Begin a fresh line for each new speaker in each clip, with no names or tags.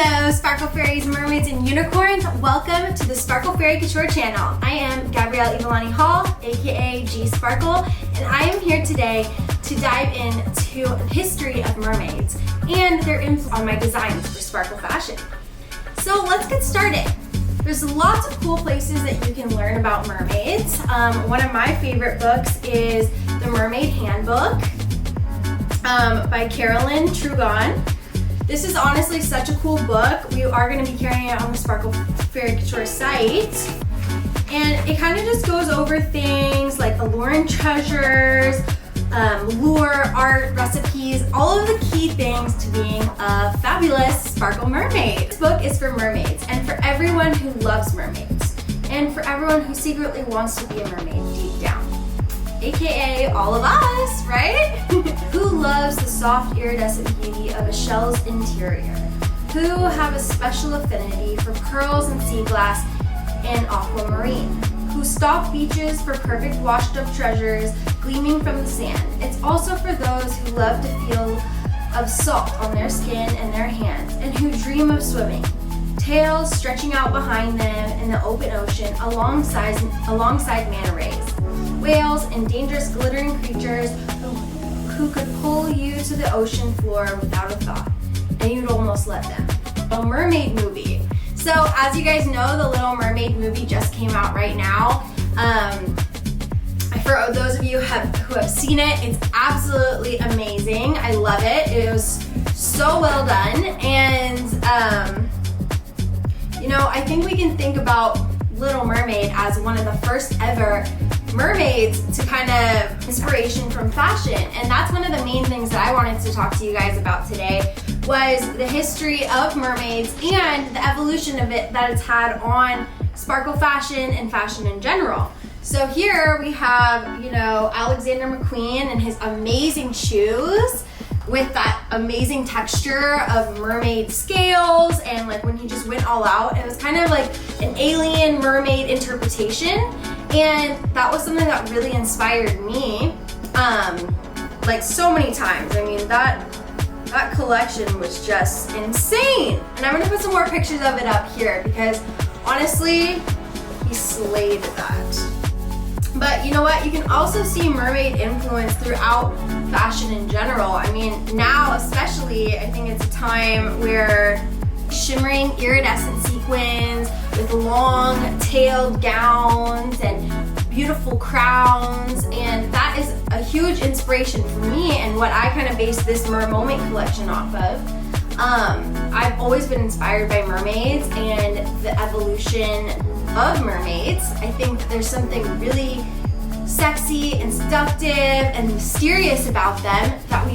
Hello, Sparkle Fairies, Mermaids, and Unicorns. Welcome to the Sparkle Fairy Couture channel. I am Gabrielle Ivalani Hall, aka G Sparkle, and I am here today to dive into the history of mermaids and their influence on my designs for Sparkle fashion. So let's get started. There's lots of cool places that you can learn about mermaids. One of my favorite books is The Mermaid Handbook by Carolyn Trugon. This is honestly such a cool book. We are going to be carrying it on the Sparkle Fairy Couture site. And it kind of just goes over things like allure and treasures, lure, art, recipes, all of the key things to being a fabulous Sparkle mermaid. This book is for mermaids and for everyone who loves mermaids and for everyone who secretly wants to be a mermaid deep down. AKA all of us, right? Who loves the soft iridescent beauty of a shell's interior? Who have a special affinity for pearls and sea glass and aquamarine? Who stalk beaches for perfect washed up treasures gleaming from the sand? It's also for those who love the feel of salt on their skin and their hands and who dream of swimming, tails stretching out behind them in the open ocean alongside manta rays, whales, and dangerous glittering creatures who could pull you to the ocean floor without a thought, and you'd almost let them. A mermaid movie. So as you guys know, the Little Mermaid movie just came out right now. For those of you who have seen it, it's absolutely amazing. I love it. It was so well done, and I think we can think about Little Mermaid as one of the first ever mermaids to kind of inspiration from fashion. And that's one of the main things that I wanted to talk to you guys about today was the history of mermaids and the evolution of it that it's had on Sparkle fashion and fashion in general. So here we have, Alexander McQueen and his amazing shoes with that amazing texture of mermaid scales, and like when he just went all out, it was kind of like an alien mermaid interpretation, and that was something that really inspired me like so many times. I mean, that collection was just insane, and I'm gonna put some more pictures of it up here because honestly he slayed that. But you know what? You can also see mermaid influence throughout fashion in general. I mean, now especially, I think it's a time where shimmering iridescent sequins with long-tailed gowns and beautiful crowns, and that is a huge inspiration for me and what I kind of base this Mermaid collection off of. I've always been inspired by mermaids and the evolution of mermaids. I think that there's something really sexy and seductive and mysterious about them that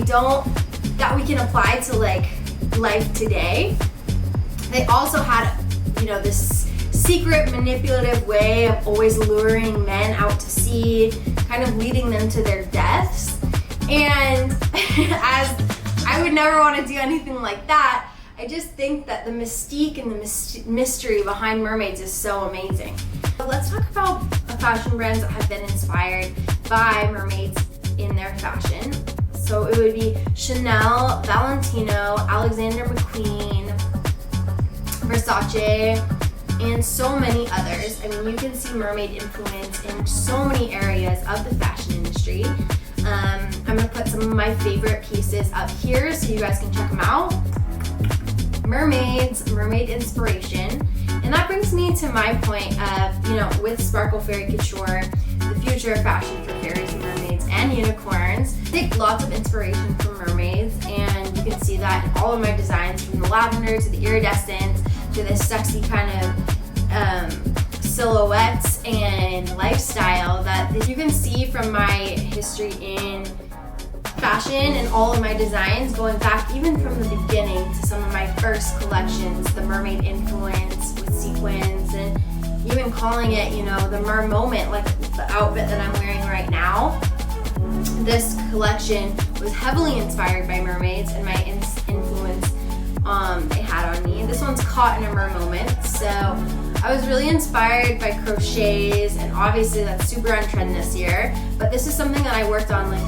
we can apply to like life today. They also had, this secret manipulative way of always luring men out to sea, kind of leading them to their deaths. And as I would never want to do anything like that, I just think that the mystique and the mystery behind mermaids is so amazing. But let's talk about fashion brands that have been inspired by mermaids in their fashion. So it would be Chanel, Valentino, Alexander McQueen, Versace, and so many others. I mean, you can see mermaid influence in so many areas of the fashion industry. I'm gonna put some of my favorite pieces up here so you guys can check them out. Mermaids, mermaid inspiration. And that brings me to my point of, with Sparkle Fairy Couture, the future of fashion for fairies, mermaids, and unicorns. I take lots of inspiration from mermaids, and you can see that in all of my designs, from the lavender to the iridescent to this sexy kind of silhouettes and lifestyle that you can see from my history in fashion and all of my designs, going back even from the beginning to some of my first collections, the mermaid influence with sequins, and even calling it, the mer moment, like the outfit that I'm wearing right now. This collection was heavily inspired by mermaids and my influence they had on me. This one's caught in a mer moment, so I was really inspired by crochets, and obviously that's super on trend this year, but this is something that I worked on like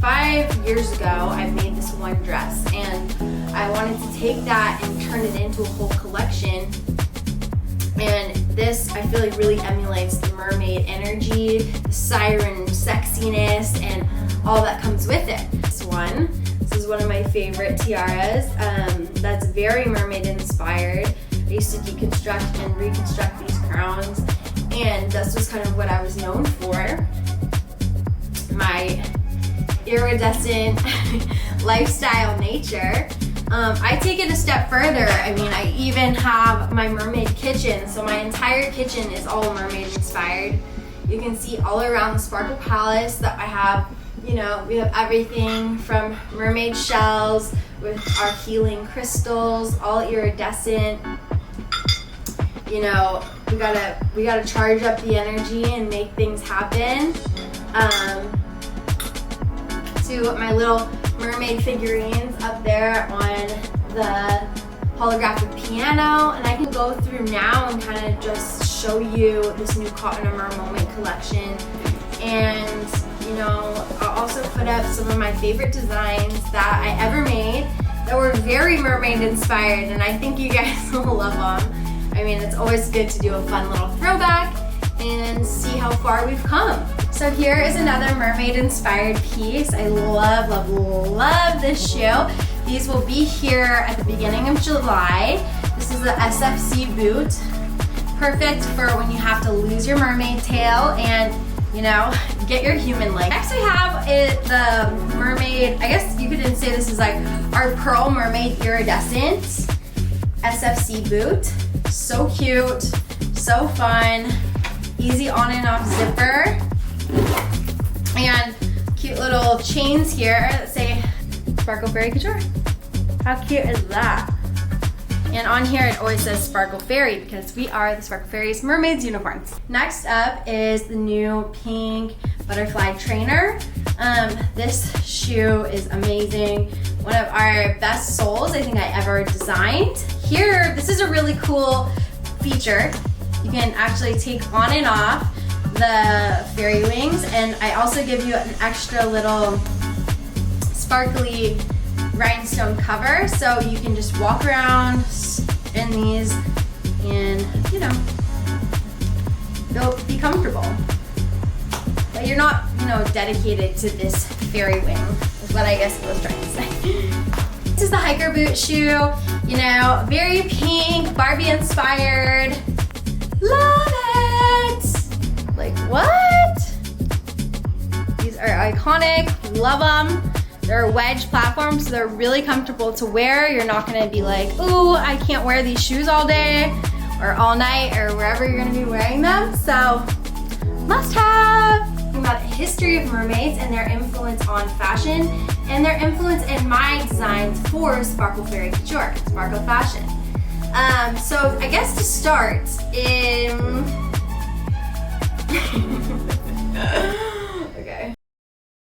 5 years ago. I made this one dress, and I wanted to take that and turned it into a whole collection. And this, I feel like, really emulates the mermaid energy, the siren sexiness, and all that comes with it. This is one of my favorite tiaras. That's very mermaid inspired. I used to deconstruct and reconstruct these crowns, and this was kind of what I was known for. My iridescent lifestyle nature. I take it a step further. I mean, I even have my mermaid kitchen. So my entire kitchen is all mermaid inspired. You can see all around the Sparkl Palace that I have, you know, we have everything from mermaid shells with our healing crystals, all iridescent. You know, we gotta charge up the energy and make things happen. To my little mermaid figurines up there on the holographic piano, and I can go through now and kind of just show you this new Cotton and Mermaid collection. And you know, I'll also put up some of my favorite designs that I ever made that were very mermaid inspired, and I think you guys will love them. I mean, it's always good to do a fun little throwback and see how far we've come. So here is another mermaid inspired piece. I love, love, love this shoe. These will be here at the beginning of July. This is the SFC boot. Perfect for when you have to lose your mermaid tail and, you know, get your human leg. Next I have the mermaid, I guess you could say this is like our Pearl Mermaid Iridescent SFC boot. So cute, so fun, easy on and off zipper. And cute little chains here that say Sparkl Fairy Couture. How cute is that? And on here it always says Sparkl Fairy because we are the Sparkl Fairies Mermaids unicorns. Next up is the new pink butterfly trainer. This shoe is amazing. One of our best soles I think I ever designed. Here, this is a really cool feature. You can actually take on and off the fairy wings, and I also give you an extra little sparkly rhinestone cover, so you can just walk around in these and, you know, you'll be comfortable. But you're not, you know, dedicated to this fairy wing, is what I guess I was trying to say. This is the hiker boot shoe, you know, very pink, Barbie inspired. Love it! Like, what? These are iconic, love them. They're a wedge platform, so they're really comfortable to wear. You're not gonna be like, ooh, I can't wear these shoes all day or all night or wherever you're gonna be wearing them. So, must have. About the history of mermaids and their influence on fashion and their influence in my designs for Sparkl Fairy Couture, Sparkl Fashion. So I guess to start,